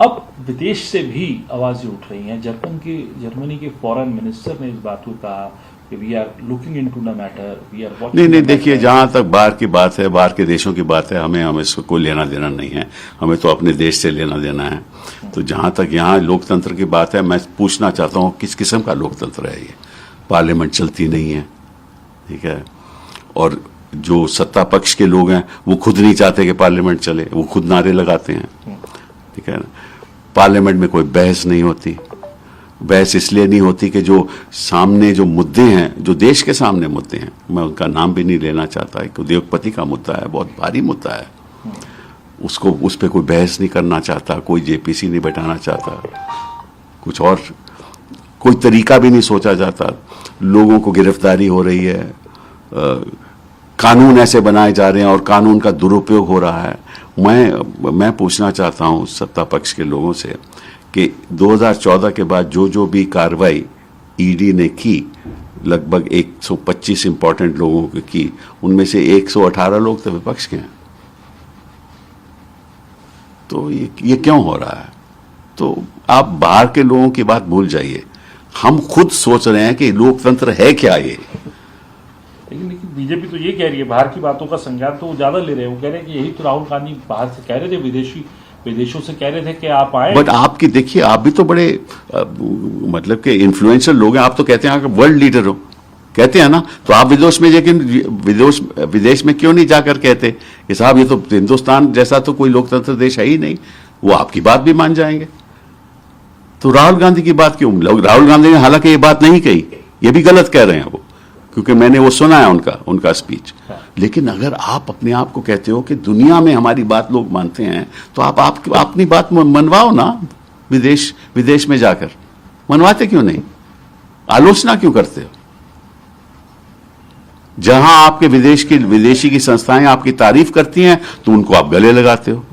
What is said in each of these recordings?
अब विदेश से भी आवाजें उठ रही हैं। जर्मनी के फॉरेन मिनिस्टर ने इस बात को कहा कि we are looking into the matter, we are watching. नहीं, देखिए, जहां तक बाहर की बात है, बाहर के देशों की बात है, हमें इसको कोई लेना देना नहीं है। हमें तो अपने देश से लेना देना है। तो जहां तक यहाँ लोकतंत्र की बात है, मैं पूछना चाहता हूँ किस किस्म का लोकतंत्र है ये? पार्लियामेंट चलती नहीं है, ठीक है, और जो सत्ता पक्ष के लोग हैं वो खुद नहीं चाहते कि पार्लियामेंट चले, वो खुद नारे लगाते हैं, ठीक है ना। पार्लियामेंट में कोई बहस नहीं होती। बहस इसलिए नहीं होती कि जो सामने जो मुद्दे हैं, जो देश के सामने मुद्दे हैं, मैं उनका नाम भी नहीं लेना चाहता, एक उद्योगपति का मुद्दा है, बहुत भारी मुद्दा है, उसको उस पर कोई बहस नहीं करना चाहता, कोई जेपीसी नहीं बैठाना चाहता, कुछ और कोई तरीका भी नहीं सोचा जाता। लोगों को गिरफ्तारी हो रही है, कानून ऐसे बनाए जा रहे हैं और कानून का दुरुपयोग हो रहा है। मैं पूछना चाहता हूं सत्ता पक्ष के लोगों से कि 2014 के बाद जो भी कार्रवाई ईडी ने की, लगभग 125 इंपॉर्टेंट लोगों की, उनमें से 118 लोग तो विपक्ष के हैं। तो ये क्यों हो रहा है? तो आप बाहर के लोगों की बात भूल जाइए, हम खुद सोच रहे हैं कि लोकतंत्र है क्या ये। लेकिन बीजेपी तो ये कह रही है, बाहर की बातों का संज्ञान तो वो ज्यादा ले रहे हैं। वो कह रहे हैं कि यही तो राहुल गांधी बाहर से कह रहे थे, विदेशों से कह रहे थे कि आप आए। बट आपकी देखिए, आप भी तो बड़े मतलब के इन्फ्लुएंशियल लोग हैं। आप तो कहते हैं कि वर्ल्ड लीडर हो, कहते हैं ना, तो आप विदेश में, लेकिन विदेश में क्यों नहीं जाकर कहते कि साहब ये तो हिंदुस्तान जैसा तो कोई लोकतंत्र देश है ही नहीं। वो आपकी बात भी मान जाएंगे। तो राहुल गांधी की बात क्यों? राहुल गांधी ने हालांकि ये बात नहीं कही, ये भी गलत कह रहे हैं वो, क्योंकि मैंने वो सुना है उनका स्पीच। लेकिन अगर आप अपने आप को कहते हो कि दुनिया में हमारी बात लोग मानते हैं, तो आप अपनी बात मनवाओ ना। विदेश में जाकर मनवाते क्यों नहीं? आलोचना क्यों करते हो? जहां आपके विदेशी की संस्थाएं आपकी तारीफ करती हैं तो उनको आप गले लगाते हो।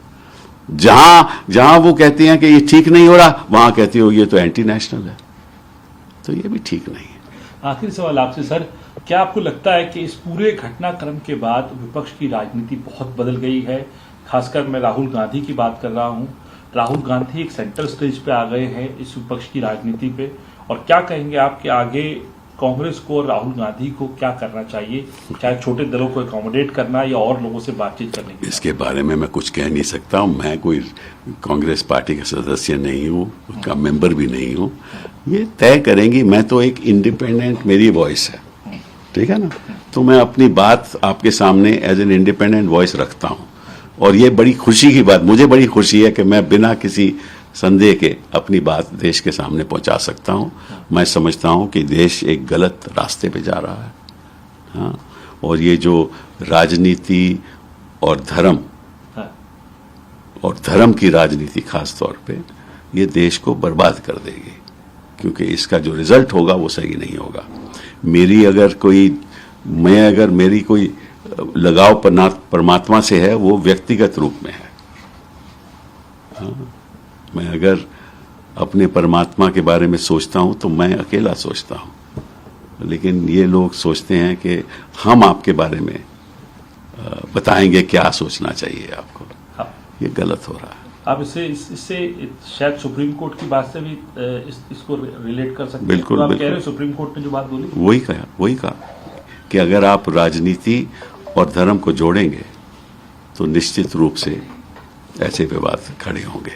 जहां वो कहते हैं कि ये ठीक नहीं हो रहा, वहां कहते हो ये तो एंटी नेशनल है। तो ये भी ठीक नहीं है। आखिरी सवाल आपसे सर, क्या आपको लगता है कि इस पूरे घटनाक्रम के बाद विपक्ष की राजनीति बहुत बदल गई है? खासकर मैं राहुल गांधी की बात कर रहा हूं। राहुल गांधी एक सेंट्रल स्टेज पे आ गए हैं इस विपक्ष की राजनीति पे, और क्या कहेंगे आप कि आगे कांग्रेस को और राहुल गांधी को क्या करना चाहिए, चाहे छोटे दलों को अकोमोडेट करना या और लोगों से बातचीत करने की? इसके बारे में मैं कुछ कह नहीं सकता हूं। मैं कोई कांग्रेस पार्टी का सदस्य नहीं हूं, उसका मेंबर भी नहीं हूं। ये तय करेंगी। मैं तो एक इंडिपेंडेंट, मेरी वॉइस है, ठीक है ना। तो मैं अपनी बात आपके सामने एज एन इंडिपेंडेंट वॉइस रखता हूं, और ये बड़ी खुशी की बात, मुझे बड़ी खुशी है कि मैं बिना किसी संदेह के अपनी बात देश के सामने पहुंचा सकता हूं। मैं समझता हूं कि देश एक गलत रास्ते पे जा रहा है, हाँ, और ये जो राजनीति और धर्म की राजनीति खास तौर पे, ये देश को बर्बाद कर देगी, क्योंकि इसका जो रिजल्ट होगा वो सही नहीं होगा। अगर मेरी कोई लगाव परमात्मा से है, वो व्यक्तिगत रूप में है। हाँ, मैं अगर अपने परमात्मा के बारे में सोचता हूं तो मैं अकेला सोचता हूं, लेकिन ये लोग सोचते हैं कि हम आपके बारे में बताएंगे क्या सोचना चाहिए आपको। हाँ। ये गलत हो रहा है। आप इससे शायद सुप्रीम कोर्ट की बात से भी इसको रिलेट कर सकते हैं। बिल्कुल, तो आप बिल्कुल। कह रहे हैं सुप्रीम कोर्ट ने जो बात बोली, वही कहा कि अगर आप राजनीति और धर्म को जोड़ेंगे तो निश्चित रूप से ऐसे विवाद खड़े होंगे।